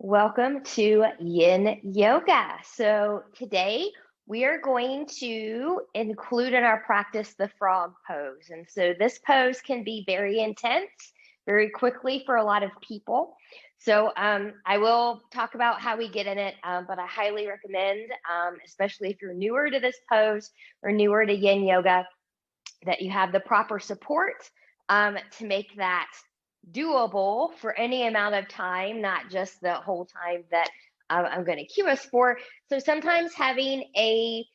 Welcome to Yin Yoga. So today we are going to include in our practice the frog pose. And so this pose can be very intense, very quickly for a lot of people. So I will talk about how we get in it, but I highly recommend, especially if you're newer to this pose or newer to Yin Yoga, that you have the proper support to make that doable for any amount of time, not just the whole time that I'm going to cue us for. So sometimes having a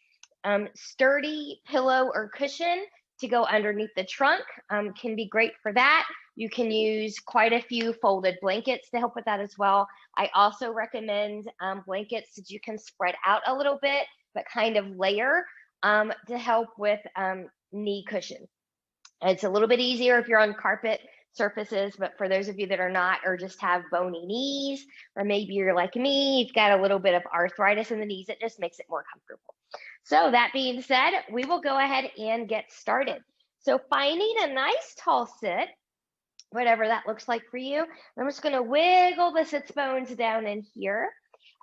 sturdy pillow or cushion to go underneath the trunk can be great for that. You can use quite a few folded blankets to help with that as well. I also recommend blankets that you can spread out a little bit, but kind of layer to help with knee cushion. It's a little bit easier if you're on carpet surfaces, but for those of you that are not, or just have bony knees, or maybe you're like me, you've got a little bit of arthritis in the knees, it just makes it more comfortable. So that being said, we will go ahead and get started. So finding a nice tall sit, whatever that looks like for you, I'm just going to wiggle the sits bones down in here.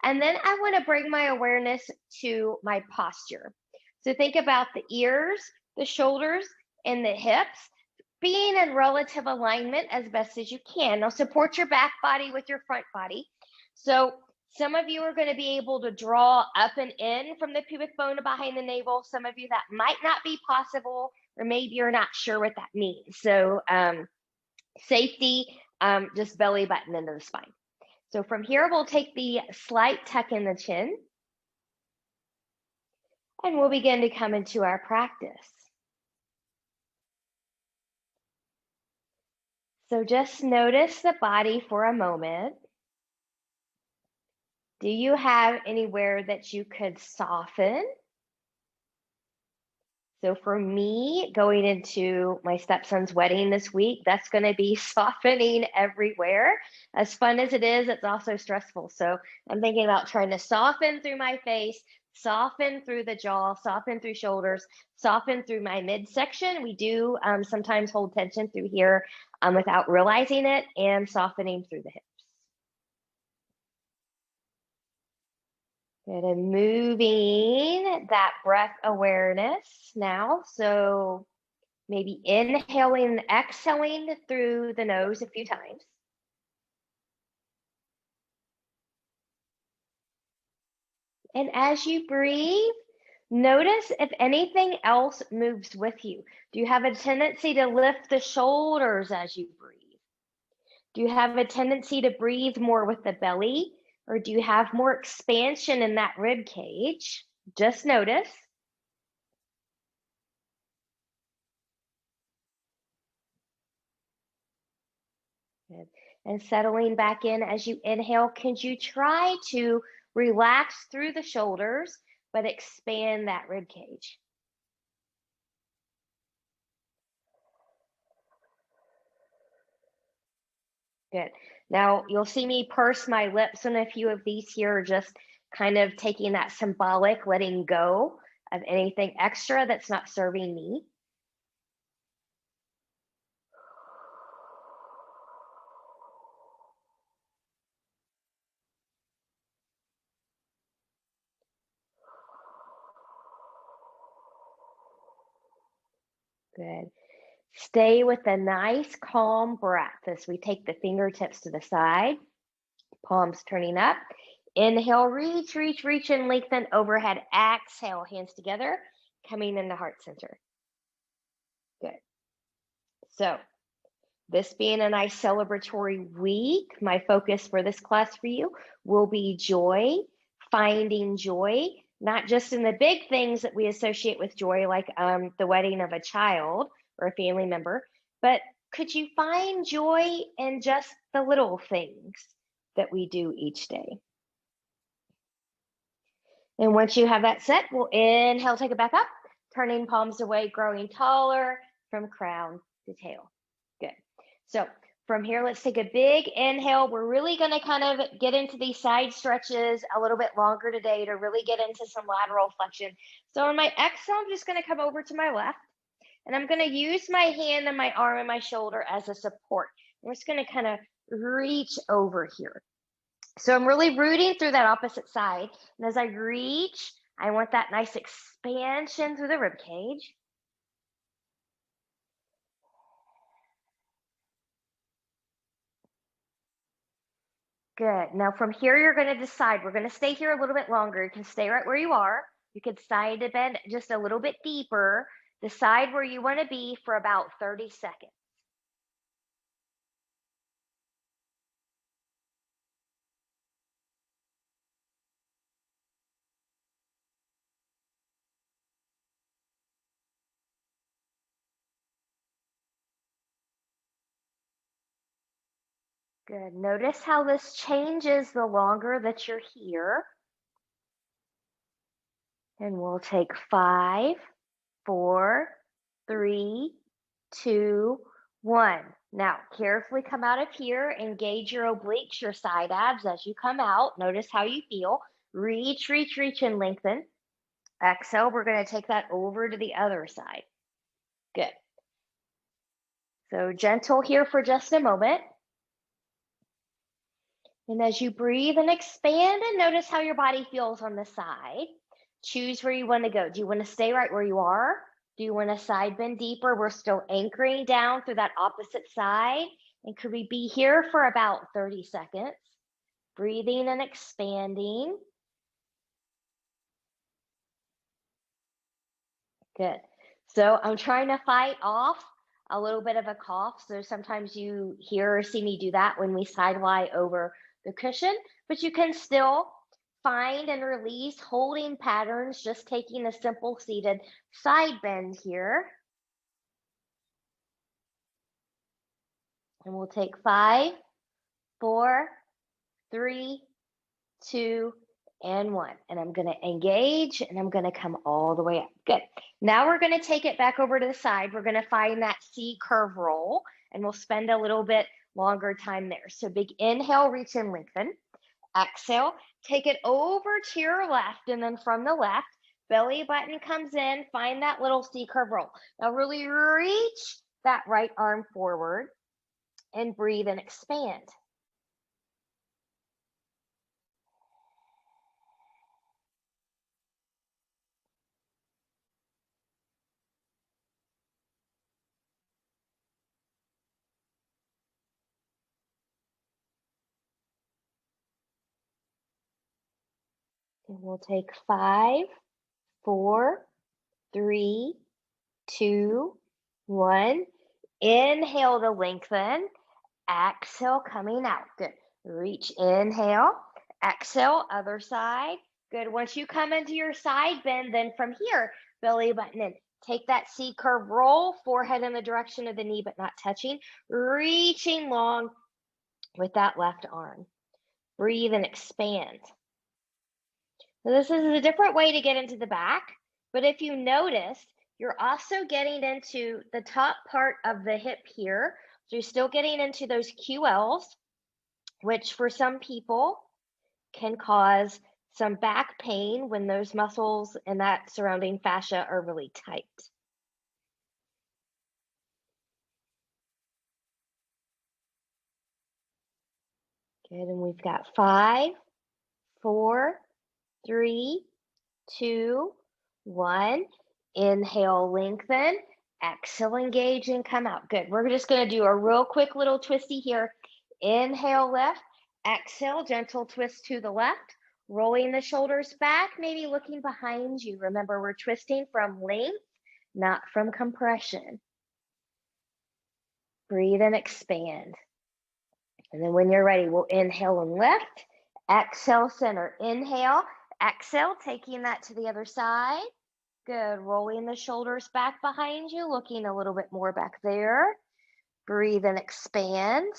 And then I want to bring my awareness to my posture. So think about the ears, the shoulders, and the hips being in relative alignment as best as you can. Now support your back body with your front body. So some of you are going to be able to draw up and in from the pubic bone behind the navel. Some of you that might not be possible, or maybe you're not sure what that means. So safety, just belly button into the spine. So from here, we'll take the slight tuck in the chin, and we'll begin to come into our practice. So just notice the body for a moment. Do you have anywhere that you could soften? So for me, going into my stepson's wedding this week, that's going to be softening everywhere. As fun as it is, it's also stressful. So I'm thinking about trying to soften through my face, soften through the jaw, soften through shoulders, soften through my midsection. We do sometimes hold tension through here without realizing it, and softening through the hips. Good, and moving that breath awareness now. So maybe inhaling and exhaling through the nose a few times. And as you breathe, notice if anything else moves with you. Do you have a tendency to lift the shoulders as you breathe? Do you have a tendency to breathe more with the belly? Or do you have more expansion in that rib cage? Just notice. Good. And settling back in as you inhale, can you try to relax through the shoulders, but expand that rib cage? Good. Now you'll see me purse my lips on a few of these here, just kind of taking that symbolic letting go of anything extra that's not serving me. Good. Stay with a nice calm breath as we take the fingertips to the side, palms turning up. Inhale, reach, reach, reach, and lengthen overhead. Exhale, hands together, coming into heart center. Good. So this being a nice celebratory week, my focus for this class for you will be joy, finding joy, not just in the big things that we associate with joy, like the wedding of a child or a family member, but could you find joy in just the little things that we do each day? And once you have that set, we'll inhale, take it back up, turning palms away, growing taller from crown to tail. Good. So from here, let's take a big inhale. We're really going to kind of get into these side stretches a little bit longer today to really get into some lateral flexion. So on my exhale, I'm just going to come over to my left, and I'm going to use my hand and my arm and my shoulder as a support. I'm just going to kind of reach over here. So I'm really rooting through that opposite side. And as I reach, I want that nice expansion through the rib cage. Good. Now from here, you're going to decide. We're going to stay here a little bit longer. You can stay right where you are. You could side to bend just a little bit deeper. Decide where you want to be for about 30 seconds. Good. Notice how this changes the longer that you're here. And we'll take 5, 4, 3, 2, 1. Now, carefully come out of here. Engage your obliques, your side abs as you come out. Notice how you feel. Reach, reach, reach, and lengthen. Exhale, we're going to take that over to the other side. Good. So gentle here for just a moment. And as you breathe and expand, and notice how your body feels on the side. Choose where you want to go. Do you want to stay right where you are? Do you want to side bend deeper? We're still anchoring down through that opposite side. And could we be here for about 30 seconds? Breathing and expanding. Good. So I'm trying to fight off a little bit of a cough. So sometimes you hear or see me do that when we side lie over the cushion, but you can still find and release holding patterns, just taking a simple seated side bend here. And we'll take 5, 4, 3, 2, and 1. And I'm going to engage and I'm going to come all the way up. Good. Now we're going to take it back over to the side. We're going to find that C curve roll and we'll spend a little bit longer time there. So big inhale, reach and lengthen. Exhale, take it over to your left, and then from the left, belly button comes in, find that little C curve roll. Now really reach that right arm forward and breathe and expand. And we'll take 5, 4, 3, 2, 1. Inhale to lengthen. Exhale, coming out. Good. Reach, inhale. Exhale, other side. Good. Once you come into your side bend, then from here, belly button in. Take that C curve, roll forehead in the direction of the knee, but not touching. Reaching long with that left arm. Breathe and expand. So this is a different way to get into the back, but if you noticed, you're also getting into the top part of the hip here. So you're still getting into those QLs, which for some people can cause some back pain when those muscles and that surrounding fascia are really tight. Good, and we've got 5, 4, 3, 2, 1. Inhale, lengthen. Exhale, engage, and come out. Good. We're just going to do a real quick little twisty here. Inhale, lift. Exhale, gentle twist to the left. Rolling the shoulders back, maybe looking behind you. Remember, we're twisting from length, not from compression. Breathe and expand. And then when you're ready, we'll inhale and lift. Exhale, center. Inhale, exhale, taking that to the other side. Good. Rolling the shoulders back behind you, looking a little bit more back there. Breathe and expand.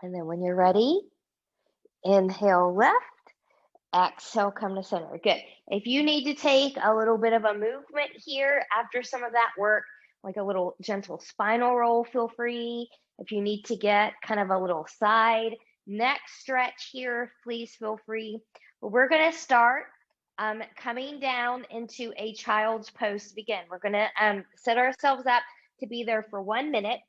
And then when you're ready, inhale, lift. Exhale, come to center. Good. If you need to take a little bit of a movement here after some of that work, like a little gentle spinal roll, feel free. If you need to get kind of a little side neck stretch here, please feel free. But we're going to start coming down into a child's pose to begin. We're going to set ourselves up to be there for 1 minute.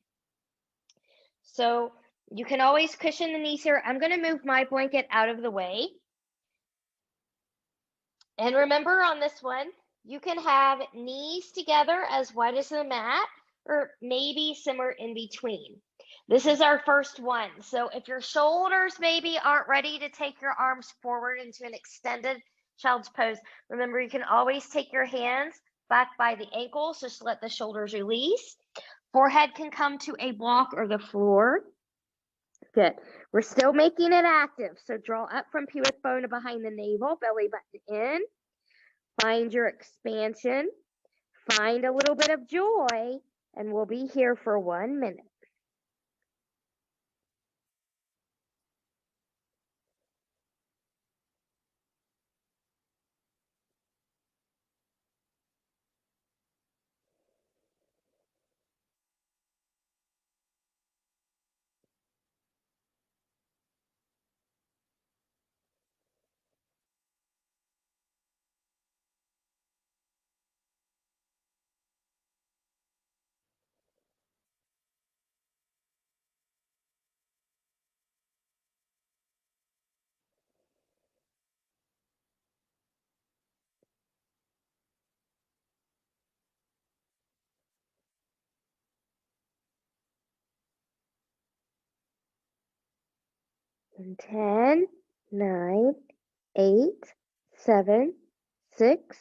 So you can always cushion the knees here. I'm going to move my blanket out of the way. And remember on this one, you can have knees together as wide as the mat, or maybe somewhere in between. This is our first one. So if your shoulders maybe aren't ready to take your arms forward into an extended child's pose, remember you can always take your hands back by the ankles, just let the shoulders release. Forehead can come to a block or the floor. Good. We're still making it active. So draw up from pubic bone to behind the navel, belly button in. Find your expansion. Find a little bit of joy, and we'll be here for 1 minute. And 10, 9, 8, 7, 6,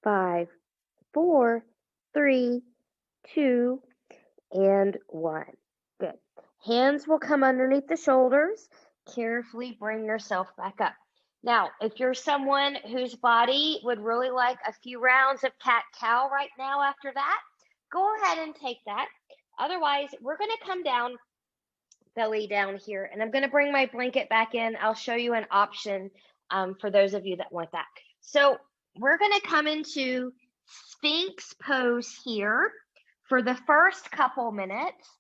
5, 4, 3, 2, and 1. Good. Hands will come underneath the shoulders. Carefully bring yourself back up. Now, if you're someone whose body would really like a few rounds of cat-cow right now after that, go ahead and take that. Otherwise, we're going to come down, belly down here, and I'm going to bring my blanket back in. I'll show you an option for those of you that want that. So we're going to come into Sphinx pose here for the first couple minutes.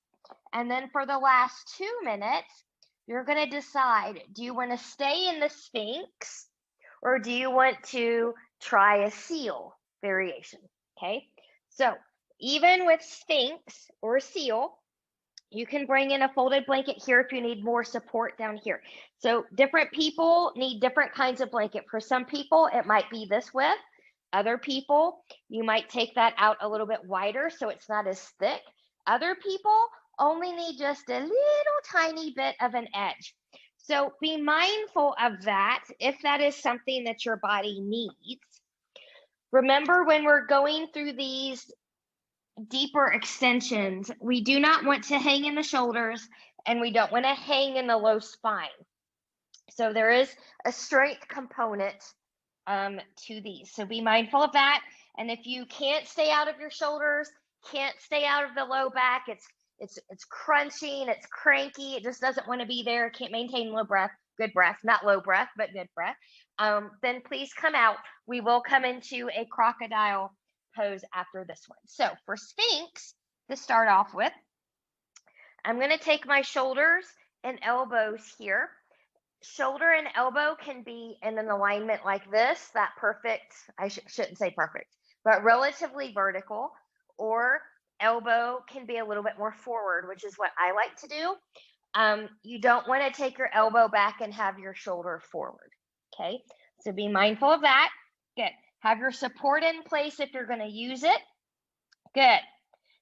And then for the last 2 minutes, you're going to decide, do you want to stay in the Sphinx or do you want to try a seal variation? Okay, so even with Sphinx or seal, you can bring in a folded blanket here if you need more support down here. So different people need different kinds of blanket. For some people, it might be this width. Other people, you might take that out a little bit wider so it's not as thick. Other people only need just a little tiny bit of an edge. So be mindful of that if that is something that your body needs. Remember, when we're going through these deeper extensions, we do not want to hang in the shoulders and we don't want to hang in the low spine. So there is a strength component to these. So be mindful of that. And if you can't stay out of your shoulders, can't stay out of the low back, it's crunching, it's cranky, it just doesn't want to be there, can't maintain good breath, not low breath, but good breath, then please come out. We will come into a crocodile pose after this one. So for Sphinx, to start off with, I'm going to take my shoulders and elbows here. Shoulder and elbow can be in an alignment like this, that perfect, I shouldn't say perfect, but relatively vertical, or elbow can be a little bit more forward, which is what I like to do. You don't want to take your elbow back and have your shoulder forward. Okay, so be mindful of that. Good. Have your support in place if you're going to use it. Good.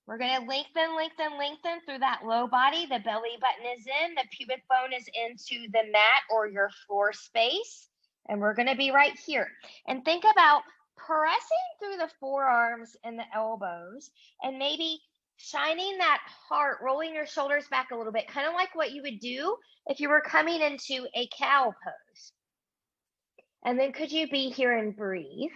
We're going to lengthen through that low body. The belly button is in, the pubic bone is into the mat or your floor space. And we're going to be right here. And think about pressing through the forearms and the elbows and maybe shining that heart, rolling your shoulders back a little bit, kind of like what you would do if you were coming into a cow pose. And then could you be here and breathe?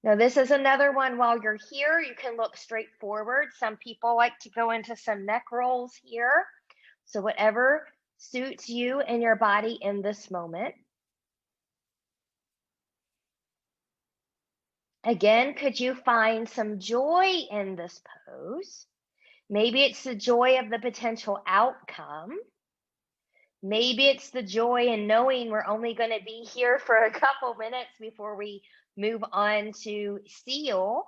Now, this is another one. While you're here, you can look straight forward. Some people like to go into some neck rolls here. So whatever suits you and your body in this moment. Again, could you find some joy in this pose? Maybe it's the joy of the potential outcome. Maybe it's the joy in knowing we're only going to be here for a couple minutes before we move on to seal,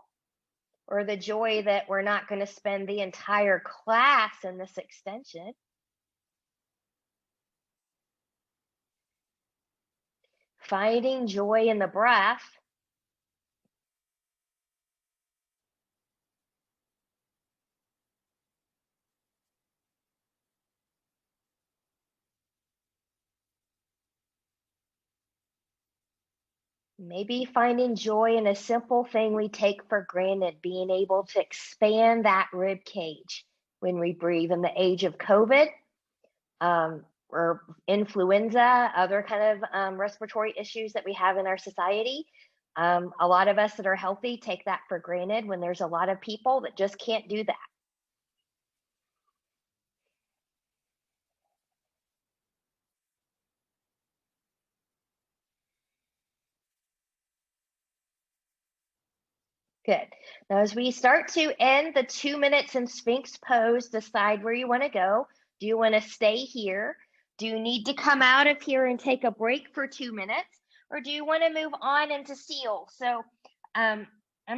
or the joy that we're not going to spend the entire class in this extension. Finding joy in the breath. Maybe finding joy in a simple thing we take for granted, being able to expand that rib cage when we breathe. In the age of COVID or influenza, other kind of respiratory issues that we have in our society, a lot of us that are healthy take that for granted when there's a lot of people that just can't do that. Good. Now, as we start to end the 2 minutes in Sphinx pose, decide where you want to go. Do you want to stay here? Do you need to come out of here and take a break for 2 minutes? Or do you want to move on into seal? So I'm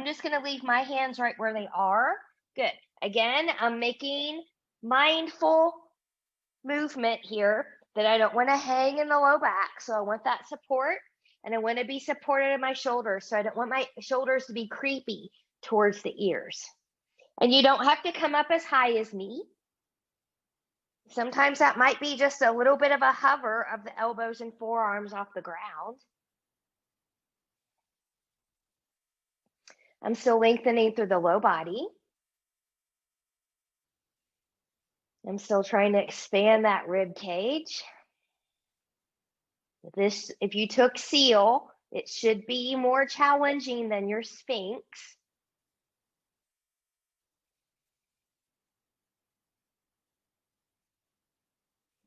just going to leave my hands right where they are. Good. Again, I'm making mindful movement here that I don't want to hang in the low back. So I want that support. And I want to be supported in my shoulders. So I don't want my shoulders to be creepy towards the ears. And you don't have to come up as high as me. Sometimes that might be just a little bit of a hover of the elbows and forearms off the ground. I'm still lengthening through the low body. I'm still trying to expand that rib cage. If you took seal, it should be more challenging than your Sphinx.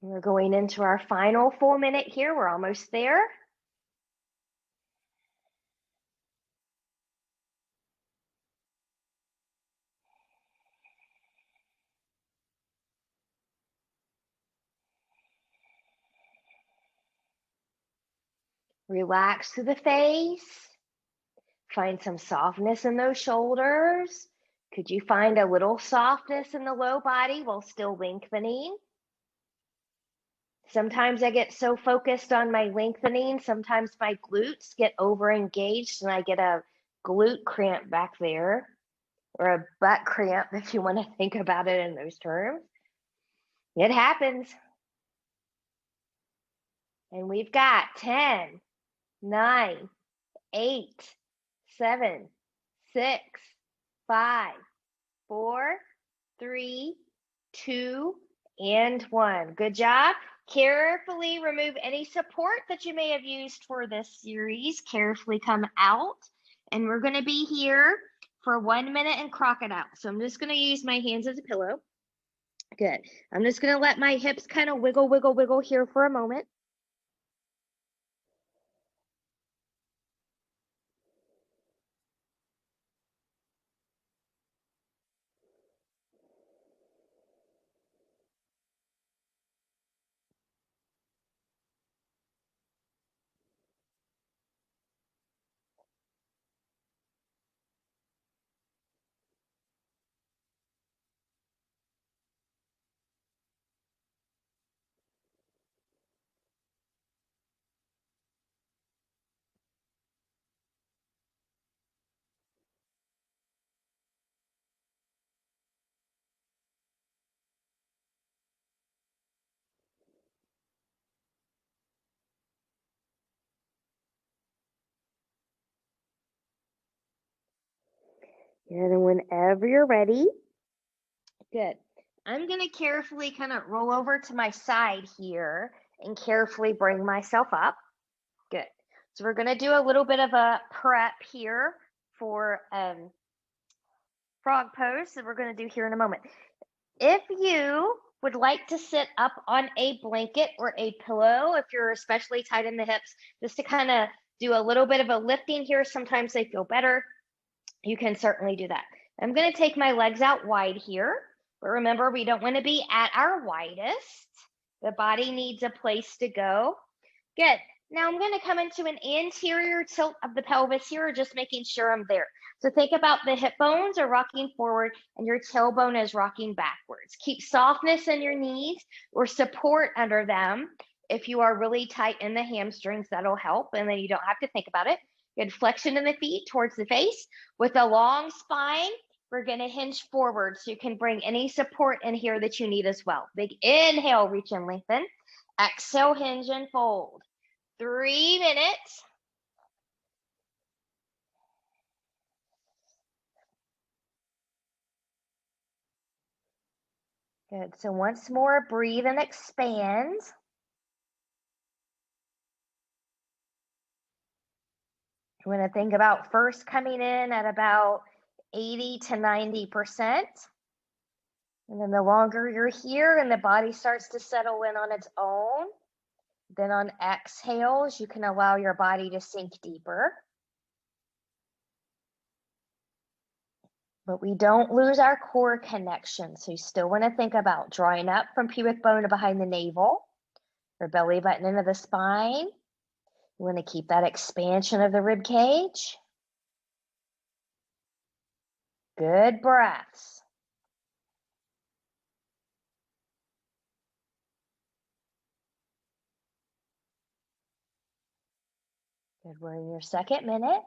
We're going into our final full minute here. We're almost there. Relax through the face. Find some softness in those shoulders. Could you find a little softness in the low body while still lengthening? Sometimes I get so focused on my lengthening, sometimes my glutes get over engaged and I get a glute cramp back there, or a butt cramp if you want to think about it in those terms. It happens. And we've got 10, 9, 8, 7, 6, 5, 4, 3, 2, and 1. Good job. Carefully remove any support that you may have used for this series. Carefully come out. And we're going to be here for 1 minute in crocodile. So I'm just going to use my hands as a pillow. Good. I'm just going to let my hips kind of wiggle, wiggle, wiggle here for a moment. And whenever you're ready, good. I'm going to carefully kind of roll over to my side here and carefully bring myself up. Good. So we're going to do a little bit of a prep here for frog pose that we're going to do here in a moment. If you would like to sit up on a blanket or a pillow, if you're especially tight in the hips, just to kind of do a little bit of a lifting here, sometimes they feel better. You can certainly do that. I'm going to take my legs out wide here, but remember, we don't want to be at our widest. The body needs a place to go. Good. Now I'm going to come into an anterior tilt of the pelvis here, just making sure I'm there. So think about the hip bones are rocking forward and your tailbone is rocking backwards. Keep softness in your knees or support under them. If you are really tight in the hamstrings, that'll help, and then you don't have to think about it. Good flexion in the feet towards the face. With a long spine, we're going to hinge forward so you can bring any support in here that you need as well. Big inhale, reach and lengthen. Exhale, hinge and fold. 3 minutes. Good. So once more, breathe and expand. You want to think about first coming in at about 80 to 90%. And then the longer you're here and the body starts to settle in on its own, then on exhales, you can allow your body to sink deeper. But we don't lose our core connection. So you still want to think about drawing up from pubic bone to behind the navel, or belly button into the spine. You want to keep that expansion of the rib cage. Good breaths. Good, we're in your second minute.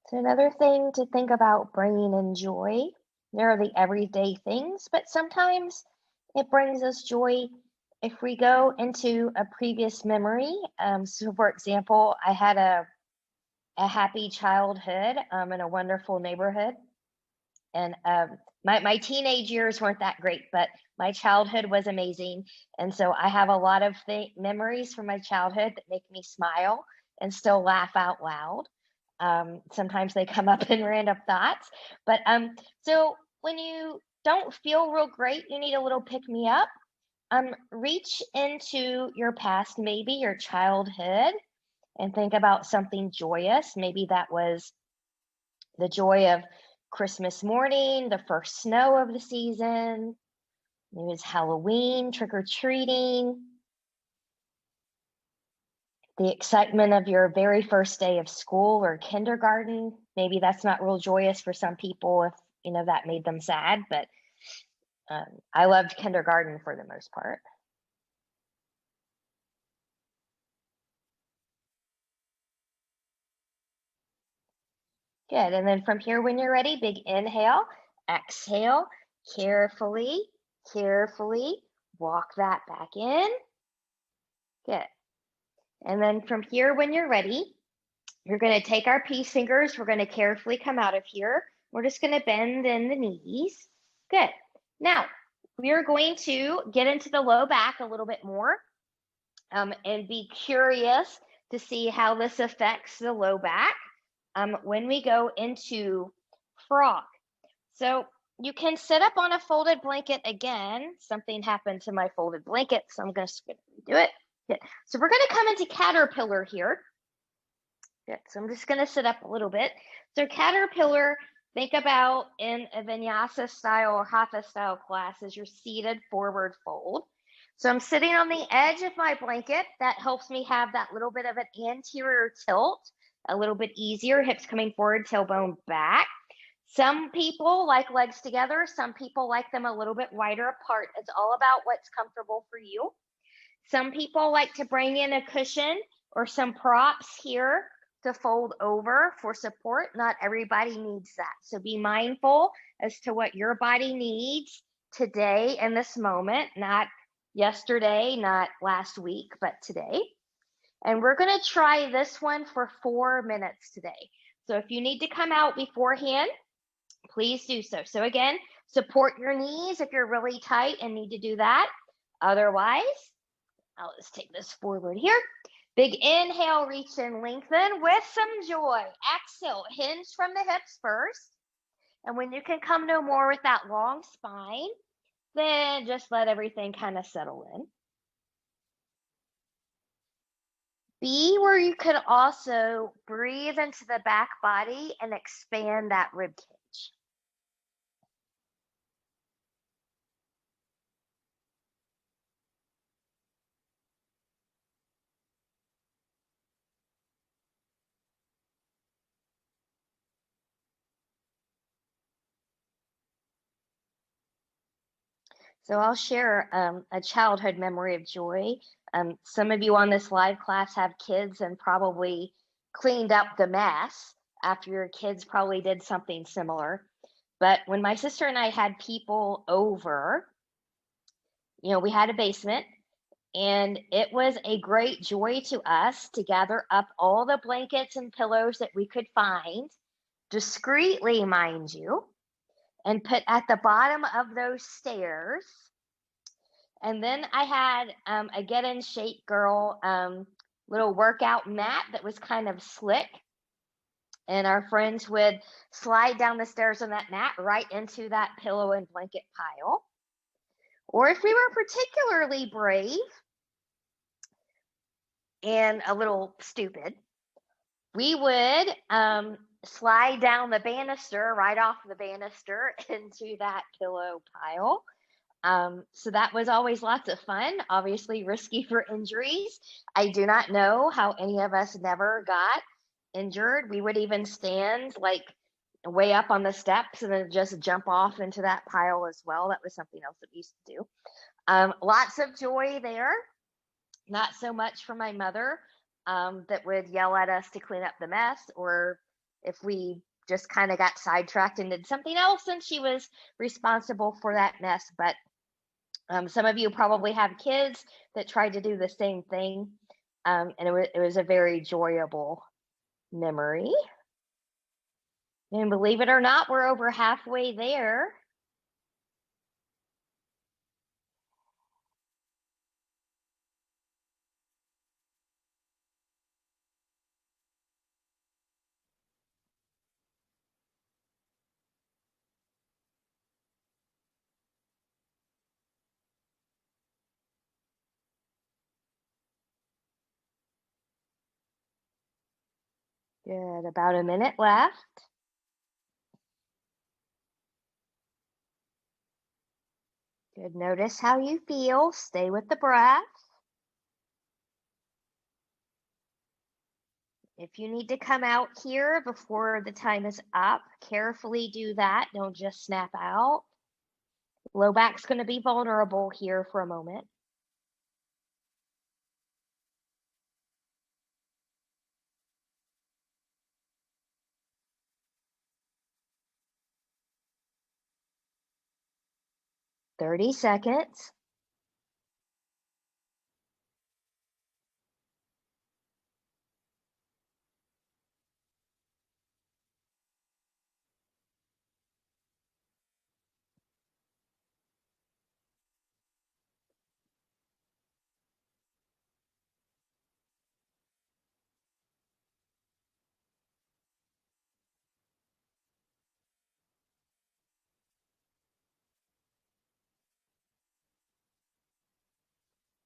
So another thing to think about bringing in joy. There are the everyday things, but sometimes it brings us joy if we go into a previous memory. So for example, I had a happy childhood in a wonderful neighborhood. And my teenage years weren't that great, but my childhood was amazing. And so I have a lot of memories from my childhood that make me smile and still laugh out loud. Sometimes they come up in random thoughts. But so when you don't feel real great, you need a little pick me up. Reach into your past, maybe your childhood, and think about something joyous. Maybe that was the joy of Christmas morning, the first snow of the season. Maybe it was Halloween, trick-or-treating, the excitement of your very first day of school or kindergarten. Maybe that's not real joyous for some people if, that made them sad, but I loved kindergarten for the most part. Good, and then from here, when you're ready, big inhale, exhale, carefully walk that back in. Good. And then from here, when you're ready, you're going to take our peace fingers. We're going to carefully come out of here. We're just going to bend in the knees. Good. Now, we are going to get into the low back a little bit more and be curious to see how this affects the low back when we go into frog. So you can sit up on a folded blanket again. Something happened to my folded blanket, so I'm going to do it. Good. So we're going to come into caterpillar here. Good. So I'm just going to sit up a little bit. So caterpillar, think about in a vinyasa style or hatha style class as you're seated forward fold. So I'm sitting on the edge of my blanket. That helps me have that little bit of an anterior tilt, a little bit easier, hips coming forward, tailbone back. Some people like legs together. Some people like them a little bit wider apart. It's all about what's comfortable for you. Some people like to bring in a cushion or some props here to fold over for support. Not everybody needs that. So be mindful as to what your body needs today in this moment, not yesterday, not last week, but today. And we're going to try this one for 4 minutes today. So if you need to come out beforehand, please do so. So again, support your knees if you're really tight and need to do that. Otherwise, I'll just take this forward here. Big inhale, reach and lengthen with some joy. Exhale, hinge from the hips first. And when you can come no more with that long spine, then just let everything kind of settle in. Be where you can also breathe into the back body and expand that rib cage. So I'll share a childhood memory of joy. Some of you on this live class have kids and probably cleaned up the mess after your kids probably did something similar. But when my sister and I had people over, we had a basement, and it was a great joy to us to gather up all the blankets and pillows that we could find, discreetly, mind you, and put at the bottom of those stairs. And then I had a Get in Shape Girl little workout mat that was kind of slick. And our friends would slide down the stairs on that mat right into that pillow and blanket pile. Or if we were particularly brave and a little stupid, we would slide down the banister, right off the banister into that pillow pile. So that was always lots of fun, obviously risky for injuries. I do not know how any of us never got injured. We would even stand like way up on the steps and then just jump off into that pile as well. That was something else that we used to do. Lots of joy there. Not so much for my mother that would yell at us to clean up the mess, or if we just kind of got sidetracked and did something else, and she was responsible for that mess. But some of you probably have kids that tried to do the same thing, and it was a very enjoyable memory. And believe it or not, we're over halfway there. Good, about a minute left. Good, notice how you feel. Stay with the breath. If you need to come out here before the time is up, carefully do that. Don't just snap out. Low back's going to be vulnerable here for a moment. "30 seconds.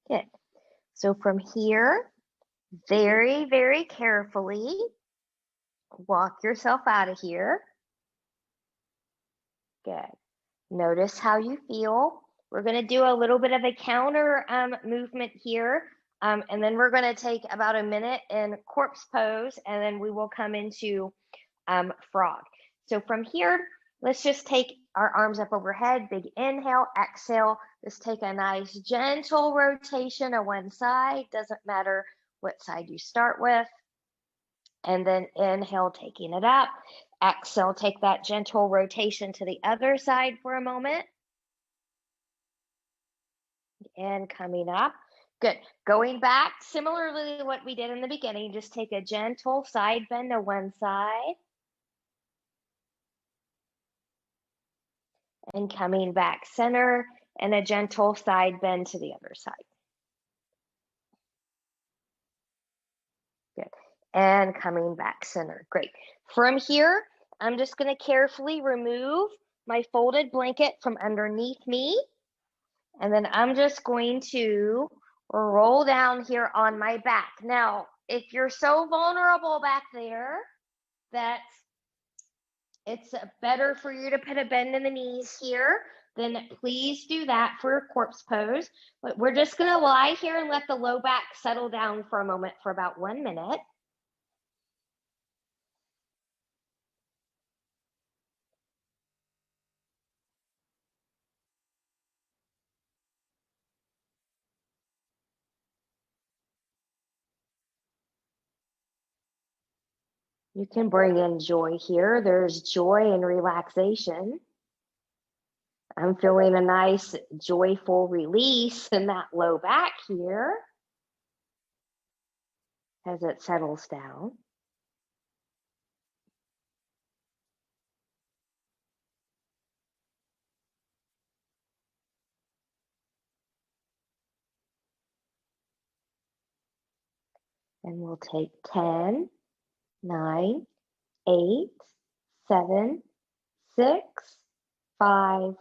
Good. So from here, very, very carefully walk yourself out of here. Good. Notice how you feel. We're going to do a little bit of a counter movement here, and then we're going to take about a minute in corpse pose, and then we will come into frog. So from here, let's just take our arms up overhead. Big inhale, exhale. Just take a nice gentle rotation on one side. Doesn't matter what side you start with. And then inhale, taking it up. Exhale, take that gentle rotation to the other side for a moment. and coming up. Good. Going back, similarly to what we did in the beginning, just take a gentle side bend to one side. And coming back center and a gentle side bend to the other side. Good. And coming back center. Great. From here, I'm just going to carefully remove my folded blanket from underneath me. And then I'm just going to roll down here on my back. Now, if you're so vulnerable back there that it's better for you to put a bend in the knees here, then please do that for a corpse pose. But we're just going to lie here and let the low back settle down for a moment for about 1 minute. You can bring in joy here. There's joy and relaxation. I'm feeling a nice, joyful release in that low back here as it settles down. And we'll take 10, 9, 8, 7, 6, 5,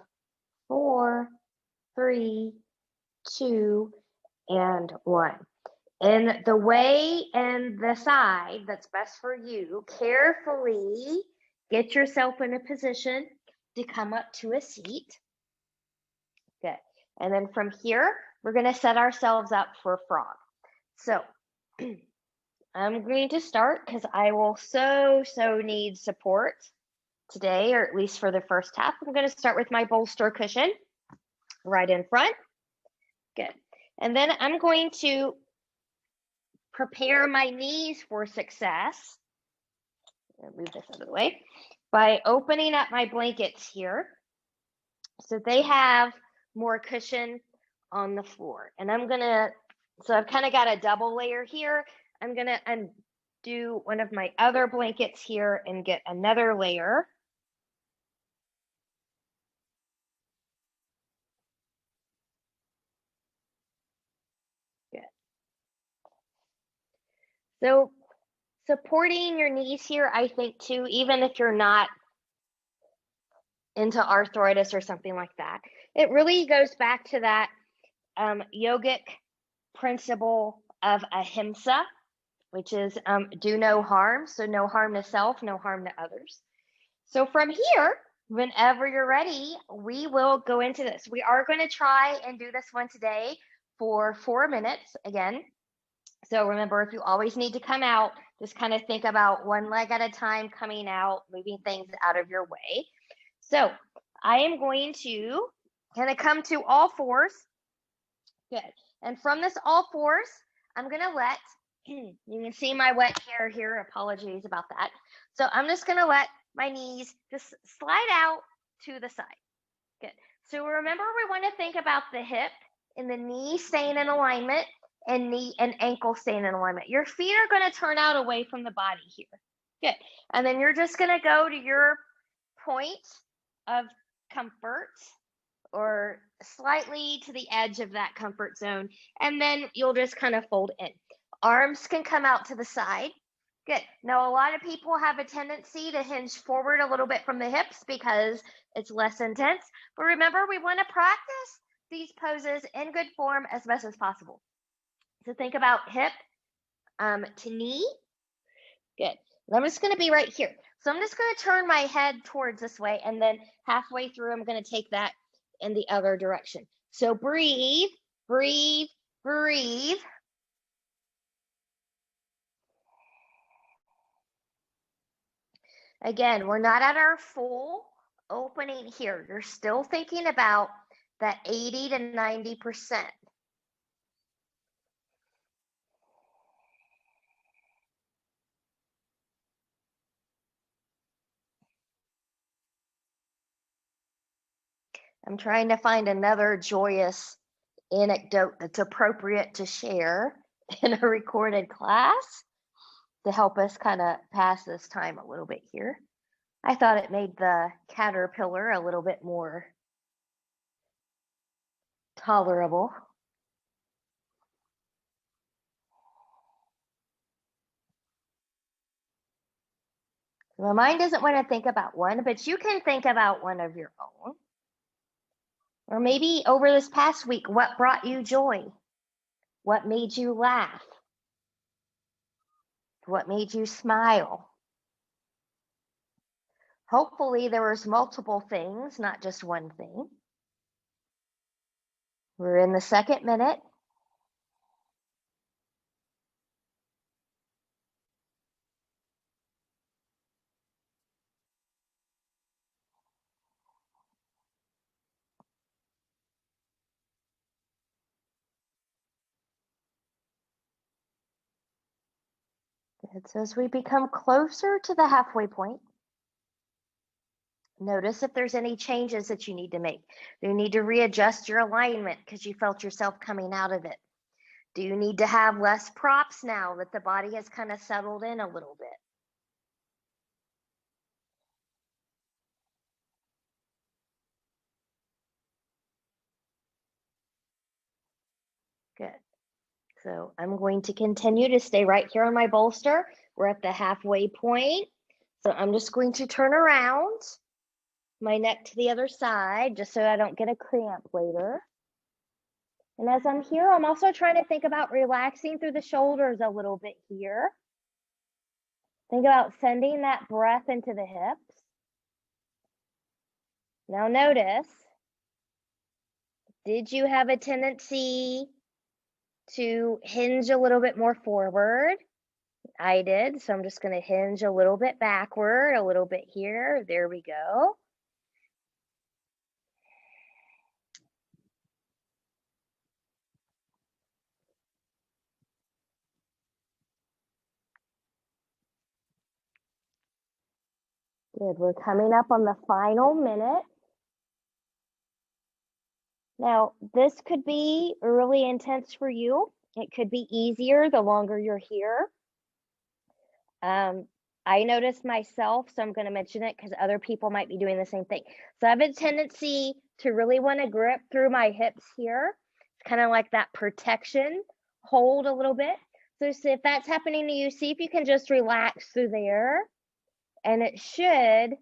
4, 3, 2, and 1. In the way and the side that's best for you, carefully get yourself in a position to come up to a seat. Good. And then from here, we're going to set ourselves up for frog. So I'm going to start because I will so need support today, or at least for the first half. I'm going to start with my bolster cushion right in front. Good. And then I'm going to prepare my knees for success. I'll move this out of the way by opening up my blankets here so they have more cushion on the floor. And so I've kind of got a double layer here. I'm going to undo one of my other blankets here and get another layer. Good. So supporting your knees here, I think too, even if you're not into arthritis or something like that, it really goes back to that yogic principle of ahimsa, which is do no harm. So no harm to self, no harm to others. So from here, whenever you're ready, we will go into this. We are going to try and do this one today for 4 minutes again. So remember, if you always need to come out, just kind of think about one leg at a time coming out, moving things out of your way. So I am going to kind of come to all fours. Good. And from this all fours, I'm going to let, you can see my wet hair here. Apologies about that. So I'm just going to let my knees just slide out to the side. Good. So remember, we want to think about the hip and the knee staying in alignment and knee and ankle staying in alignment. Your feet are going to turn out away from the body here. Good. And then you're just going to go to your point of comfort or slightly to the edge of that comfort zone. And then you'll just kind of fold in. Arms can come out to the side. Good. Now, a lot of people have a tendency to hinge forward a little bit from the hips because it's less intense. But remember, we want to practice these poses in good form as best as possible. So think about hip to knee. Good. I'm just going to be right here. So I'm just going to turn my head towards this way, and then halfway through, I'm going to take that in the other direction. So breathe, breathe, breathe. Again, we're not at our full opening here. You're still thinking about that 80 to 90%. I'm trying to find another joyous anecdote that's appropriate to share in a recorded class to help us kind of pass this time a little bit here. I thought it made the caterpillar a little bit more tolerable. My mind doesn't want to think about one, but you can think about one of your own. Or maybe over this past week, what brought you joy? What made you laugh? What made you smile? Hopefully there was multiple things, not just one thing. We're in the second minute. It's as we become closer to the halfway point. Notice if there's any changes that you need to make. Do you need to readjust your alignment because you felt yourself coming out of it? Do you need to have less props now that the body has kind of settled in a little bit? Good. So I'm going to continue to stay right here on my bolster. We're at the halfway point. So I'm just going to turn around my neck to the other side just so I don't get a cramp later. And as I'm here, I'm also trying to think about relaxing through the shoulders a little bit here. Think about sending that breath into the hips. Now notice, did you have a tendency to hinge a little bit more forward? I did, so I'm just going to hinge a little bit backward, a little bit here. There we go. Good, we're coming up on the final minute. Now, this could be really intense for you. It could be easier the longer you're here. I noticed myself, so I'm going to mention it because other people might be doing the same thing. So I have a tendency to really want to grip through my hips here. It's kind of like that protection hold a little bit. So if that's happening to you, see if you can just relax through there. And it should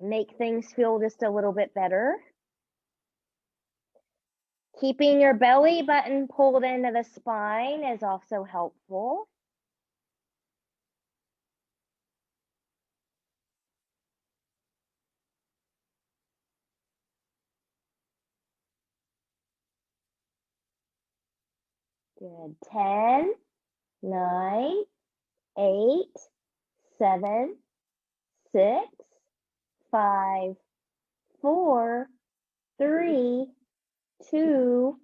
make things feel just a little bit better. Keeping your belly button pulled into the spine is also helpful. Good. 10, 9, 8, 7, 6, 5, 4, 3, 2,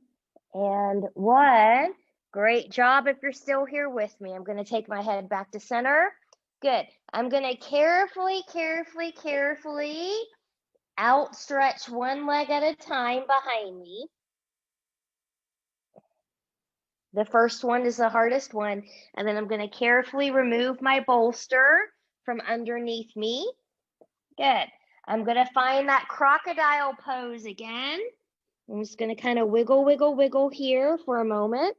and 1. Great job if you're still here with me. I'm going to take my head back to center. Good. I'm going to carefully outstretch one leg at a time behind me. The first one is the hardest one. And then I'm going to carefully remove my bolster from underneath me. Good. I'm going to find that crocodile pose again. I'm just going to kind of wiggle here for a moment.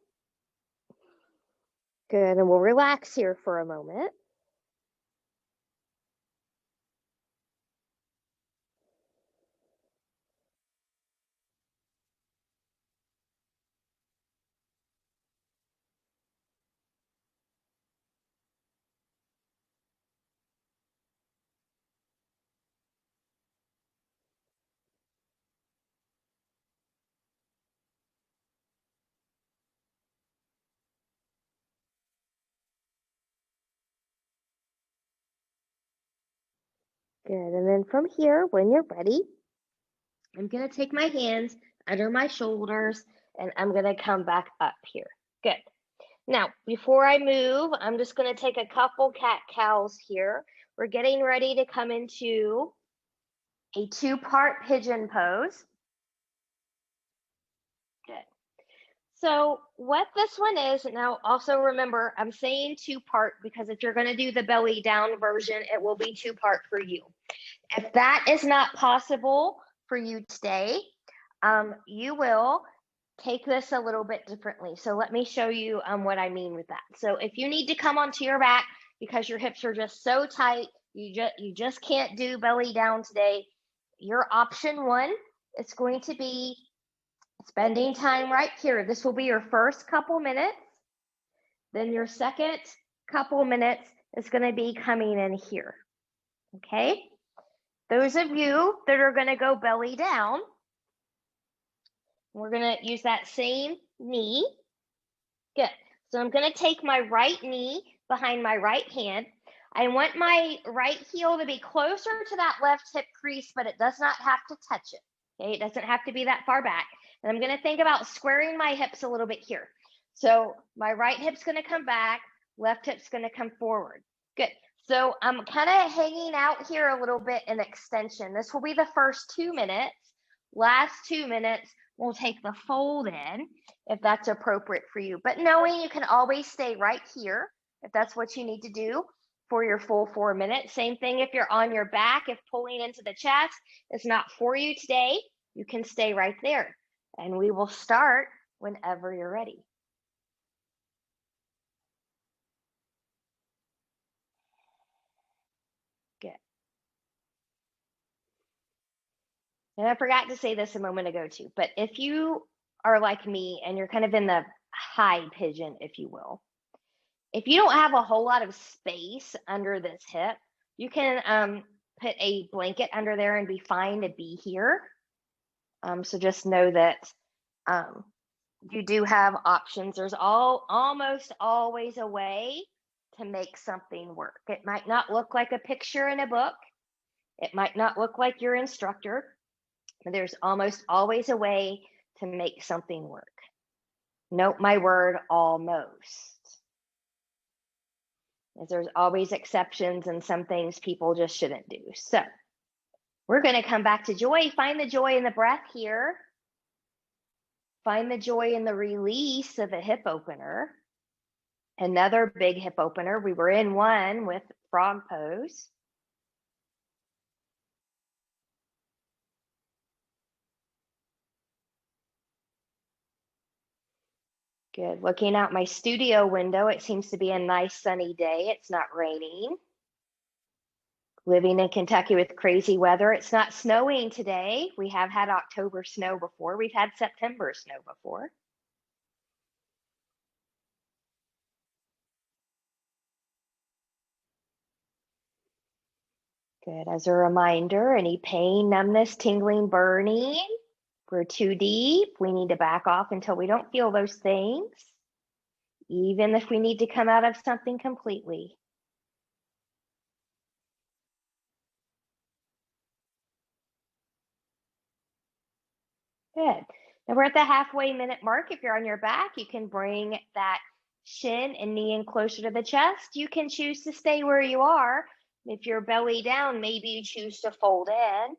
Good. And we'll relax here for a moment. Good. And then from here, when you're ready, I'm going to take my hands under my shoulders and I'm going to come back up here. Good. Now, before I move, I'm just going to take a couple cat-cows here. We're getting ready to come into a 2-part pigeon pose. Good. So what this one is, now also remember, I'm saying two-part because if you're going to do the belly down version, it will be two-part for you. If that is not possible for you today, you will take this a little bit differently. So let me show you what I mean with that. So if you need to come onto your back because your hips are just so tight, you just can't do belly down today, your option one is going to be spending time right here. This will be your first couple minutes. Then your second couple minutes is going to be coming in here. Okay? Those of you that are going to go belly down, we're going to use that same knee. Good. So I'm going to take my right knee behind my right hand. I want my right heel to be closer to that left hip crease, but it does not have to touch it. Okay? It doesn't have to be that far back. And I'm going to think about squaring my hips a little bit here. So my right hip's going to come back, left hip's going to come forward. Good. So I'm kind of hanging out here a little bit in extension. This will be the first 2 minutes. Last 2 minutes, we'll take the fold in if that's appropriate for you. But knowing you can always stay right here if that's what you need to do for your full 4 minutes. Same thing if you're on your back, if pulling into the chest is not for you today, you can stay right there. And we will start whenever you're ready. Good. And I forgot to say this a moment ago too, but if you are like me and you're kind of in the high pigeon, if you will, if you don't have a whole lot of space under this hip, you can put a blanket under there and be fine to be here. So just know that you do have options. There's almost always a way to make something work. It might not look like a picture in a book. It might not look like your instructor. But there's almost always a way to make something work. Note my word, almost. As there's always exceptions and some things people just shouldn't do. So we're going to come back to joy. Find the joy in the breath here. Find the joy in the release of a hip opener. Another big hip opener. We were in one with frog pose. Good. Looking out my studio window, it seems to be a nice sunny day. It's not raining. Living in Kentucky with crazy weather. It's not snowing today. We have had October snow before. We've had September snow before. Good. As a reminder, any pain, numbness, tingling, burning, we're too deep. We need to back off until we don't feel those things, even if we need to come out of something completely. Good. Now we're at the halfway minute mark. If you're on your back, you can bring that shin and knee in closer to the chest. You can choose to stay where you are. If you're belly down, maybe you choose to fold in.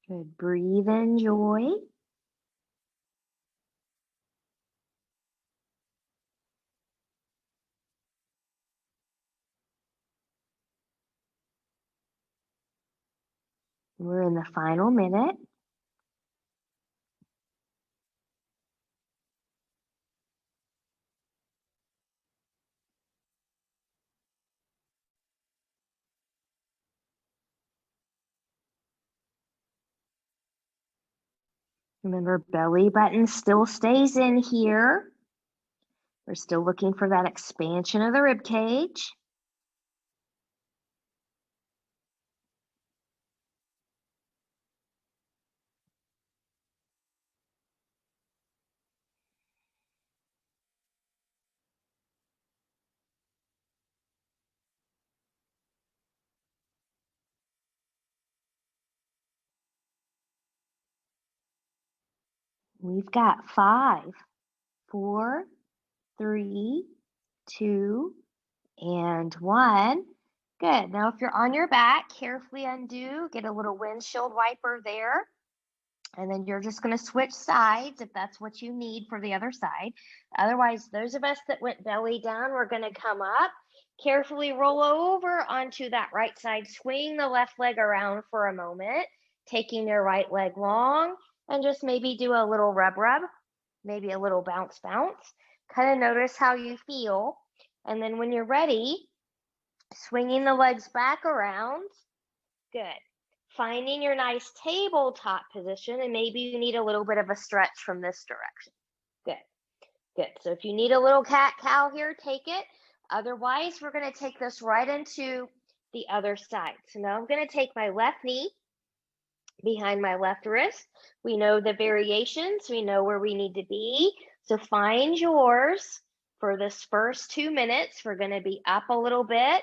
Good. Breathe in joy. We're in the final minute. Remember, belly button still stays in here. We're still looking for that expansion of the rib cage. We've got 5, 4, 3, 2, and 1. Good. Now, if you're on your back, carefully undo, get a little windshield wiper there. And then you're just going to switch sides if that's what you need for the other side. Otherwise, those of us that went belly down, we're going to come up, carefully roll over onto that right side, swing the left leg around for a moment, taking your right leg long, and just maybe do a little rub, maybe a little bounce. Kind of notice how you feel. And then when you're ready, swinging the legs back around. Good. Finding your nice tabletop position, and maybe you need a little bit of a stretch from this direction. Good. So if you need a little cat-cow here, take it. Otherwise, we're going to take this right into the other side. So now I'm going to take my left knee behind my left wrist. We know the variations. We know where we need to be. So find yours for this first 2 minutes. We're going to be up a little bit.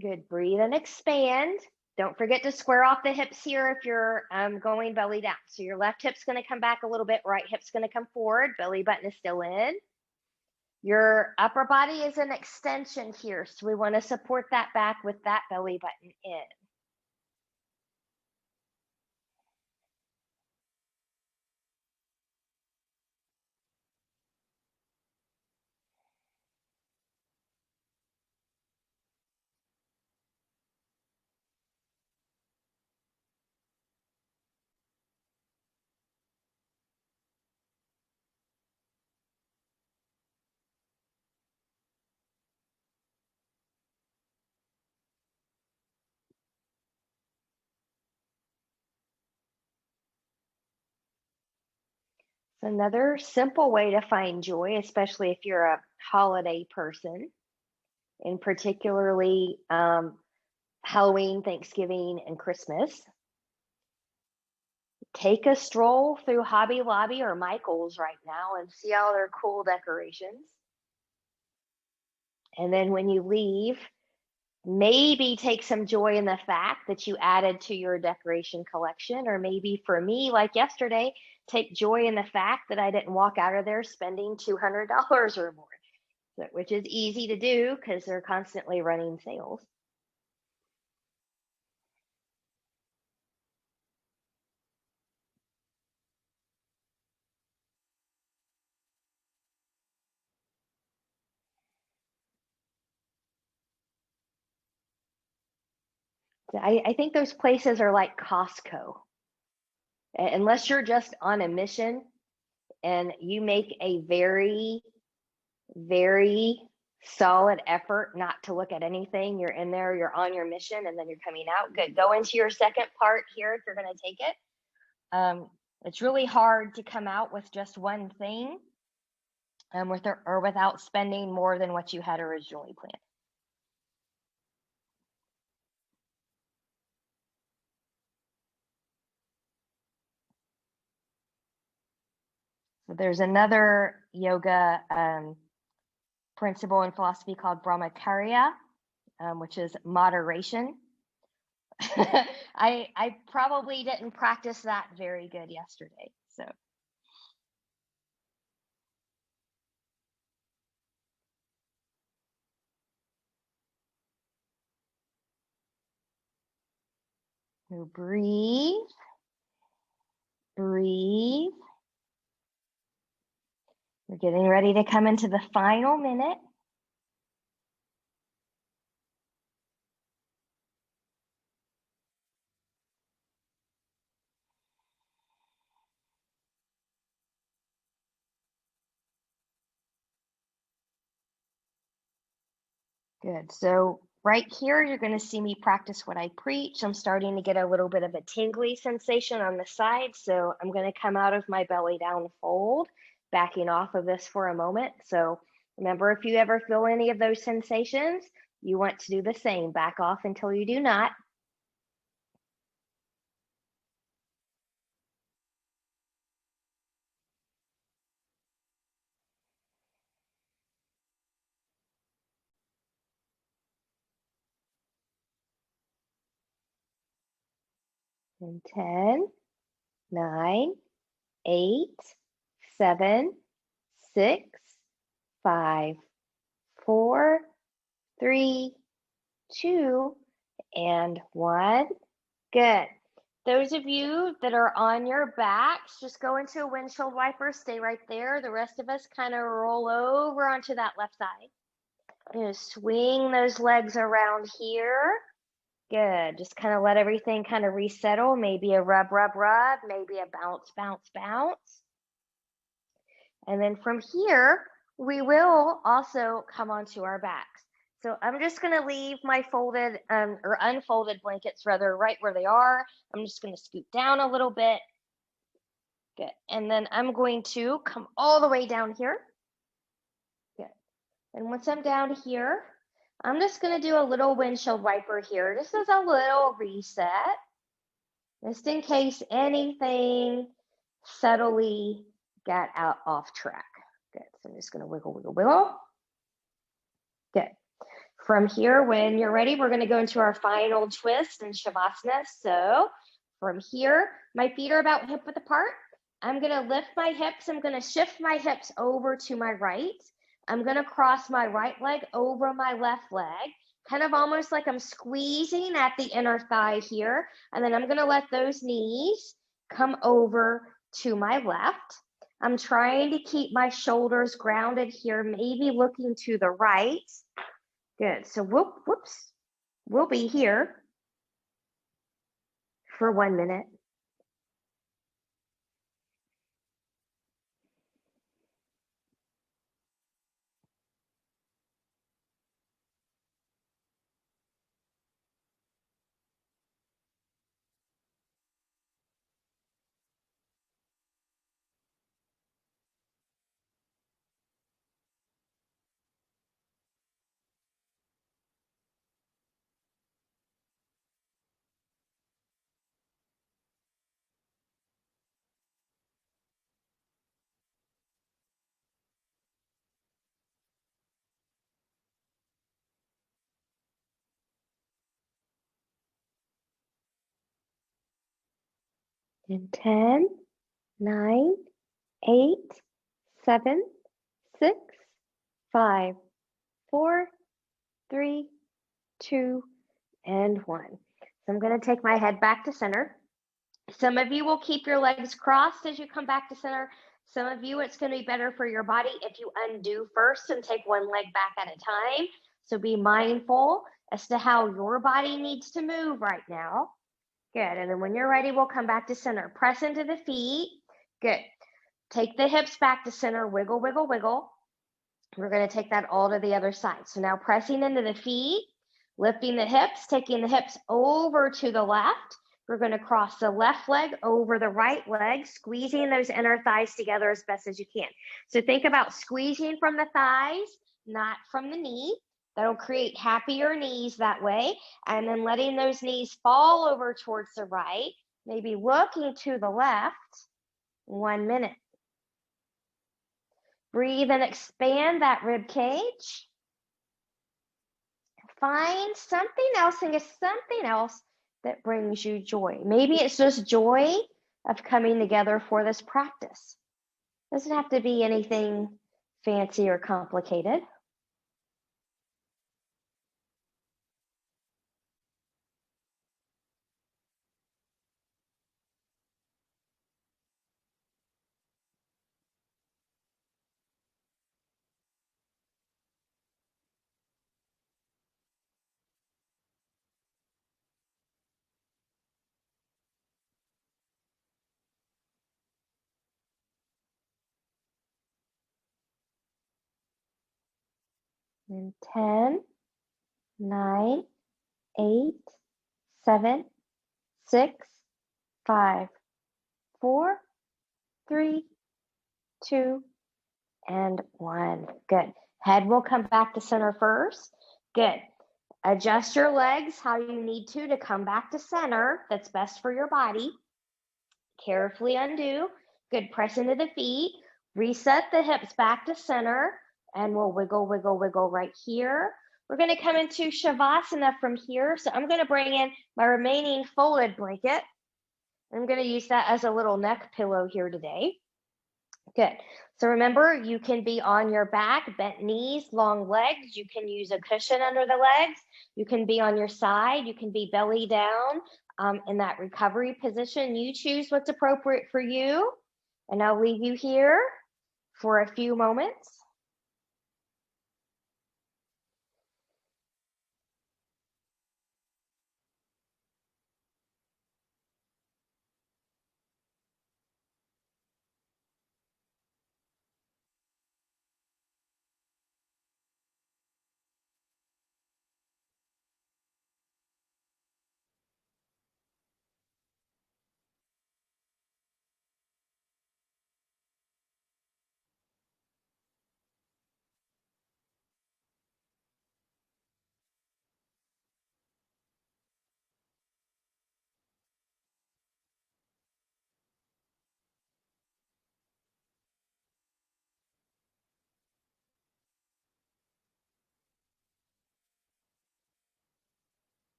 Good. Breathe and expand. Don't forget to square off the hips here if you're going belly down. So your left hip's going to come back a little bit. Right hip's going to come forward. Belly button is still in. Your upper body is an extension here. So we want to support that back with that belly button in. Another simple way to find joy, especially if you're a holiday person, and particularly Halloween, Thanksgiving, and Christmas. Take a stroll through Hobby Lobby or Michael's right now and see all their cool decorations. And then when you leave, maybe take some joy in the fact that you added to your decoration collection, or maybe for me, like yesterday, take joy in the fact that I didn't walk out of there spending $200 or more, which is easy to do because they're constantly running sales. I think those places are like Costco. Unless you're just on a mission and you make a very, very solid effort not to look at anything, you're in there, you're on your mission, and then you're coming out. Good. Go into your second part here if you're going to take it. It's really hard to come out with just one thing without spending more than what you had originally planned. So there's another yoga principle and philosophy called brahmacharya, which is moderation. I probably didn't practice that very good yesterday. So breathe. We're getting ready to come into the final minute. Good. So right here, you're going to see me practice what I preach. I'm starting to get a little bit of a tingly sensation on the side. So I'm going to come out of my belly down fold, backing off of this for a moment. So remember, if you ever feel any of those sensations, you want to do the same. Back off until you do not. And 10, 9, 8, 7, 6, 5, 4, 3, 2, and 1. Good. Those of you that are on your backs, just go into a windshield wiper, stay right there. The rest of us kind of roll over onto that left side. Swing those legs around here. Good. Just kind of let everything kind of resettle. Maybe a rub, rub, rub. Maybe a bounce, bounce, bounce. And then from here, we will also come onto our backs. So I'm just going to leave my folded or unfolded blankets rather right where they are. I'm just going to scoot down a little bit. Good. And then I'm going to come all the way down here. Good. And once I'm down here, I'm just going to do a little windshield wiper here, just as a little reset, just in case anything subtly got out off track. Good. So I'm just going to wiggle, wiggle, wiggle. Good. From here, when you're ready, we're going to go into our final twist in Shavasana. So from here, my feet are about hip width apart. I'm going to lift my hips. I'm going to shift my hips over to my right. I'm going to cross my right leg over my left leg, kind of almost like I'm squeezing at the inner thigh here. And then I'm going to let those knees come over to my left. I'm trying to keep my shoulders grounded here, maybe looking to the right. Good. So whoops, we'll be here for 1 minute. In 10, 9, 8, 7, 6, 5, 4, 3, 2, and 1. So I'm going to take my head back to center. Some of you will keep your legs crossed as you come back to center. Some of you, it's going to be better for your body if you undo first and take one leg back at a time. So be mindful as to how your body needs to move right now. Good. And then when you're ready, we'll come back to center. Press into the feet. Good. Take the hips back to center. Wiggle, wiggle, wiggle. We're going to take that all to the other side. So now pressing into the feet, lifting the hips, taking the hips over to the left. We're going to cross the left leg over the right leg, squeezing those inner thighs together as best as you can. So think about squeezing from the thighs, not from the knee. That'll create happier knees that way. And then letting those knees fall over towards the right, maybe looking to the left. 1 minute. Breathe and expand that rib cage. Find something else and get something else that brings you joy. Maybe it's just joy of coming together for this practice. It doesn't have to be anything fancy or complicated. In 10, 9, 8, 7, 6, 5, 4, 3, 2, and 1. Good. Head will come back to center first. Good. Adjust your legs how you need to come back to center. That's best for your body. Carefully undo. Good. Press into the feet. Reset the hips back to center. And we'll wiggle, wiggle, wiggle right here. We're going to come into Shavasana from here. So I'm going to bring in my remaining folded blanket. I'm going to use that as a little neck pillow here today. Good. So remember, you can be on your back, bent knees, long legs. You can use a cushion under the legs. You can be on your side. You can be belly down in that recovery position. You choose what's appropriate for you. And I'll leave you here for a few moments.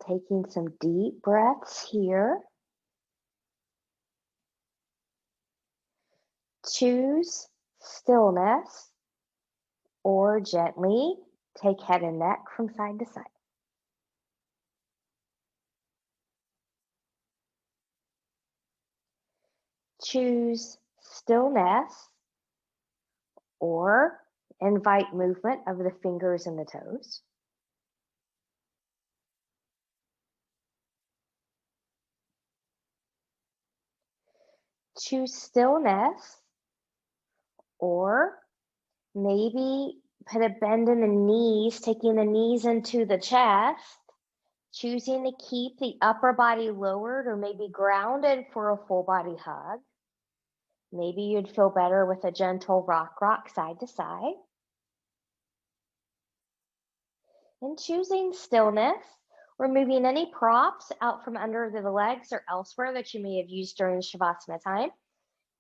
Taking some deep breaths here. Choose stillness or gently take head and neck from side to side. Choose stillness or invite movement of the fingers and the toes. Choose stillness or maybe put a bend in the knees, taking the knees into the chest, choosing to keep the upper body lowered or maybe grounded for a full body hug. Maybe you'd feel better with a gentle rock side to side. And choosing stillness, removing any props out from under the legs or elsewhere that you may have used during Shavasana time.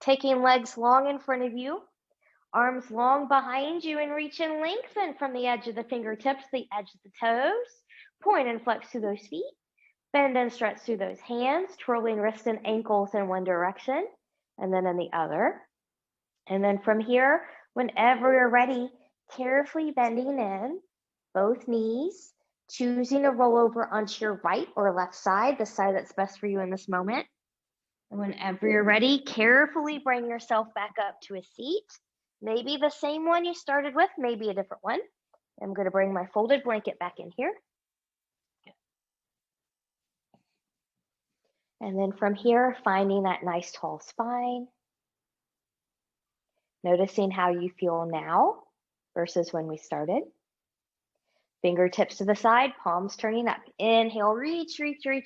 Taking legs long in front of you, arms long behind you, and reach and lengthen from the edge of the fingertips, the edge of the toes. Point and flex through those feet. Bend and stretch through those hands, twirling wrists and ankles in one direction and then in the other. And then from here, whenever you're ready, carefully bending in both knees, choosing to roll over onto your right or left side, the side that's best for you in this moment. And whenever you're ready, carefully bring yourself back up to a seat. Maybe the same one you started with, maybe a different one. I'm going to bring my folded blanket back in here. And then from here, finding that nice tall spine. Noticing how you feel now versus when we started. Fingertips to the side, palms turning up. Inhale, reach,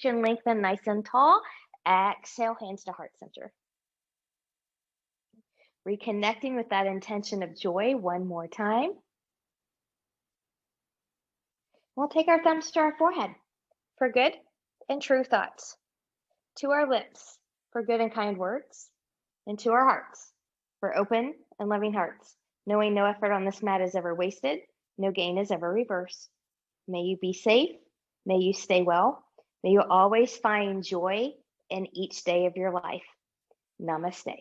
and lengthen nice and tall. Exhale, hands to heart center. Reconnecting with that intention of joy one more time. We'll take our thumbs to our forehead for good and true thoughts. To our lips for good and kind words. And to our hearts for open and loving hearts. Knowing no effort on this mat is ever wasted. No gain is ever reversed. May you be safe. May you stay well. May you always find joy in each day of your life. Namaste.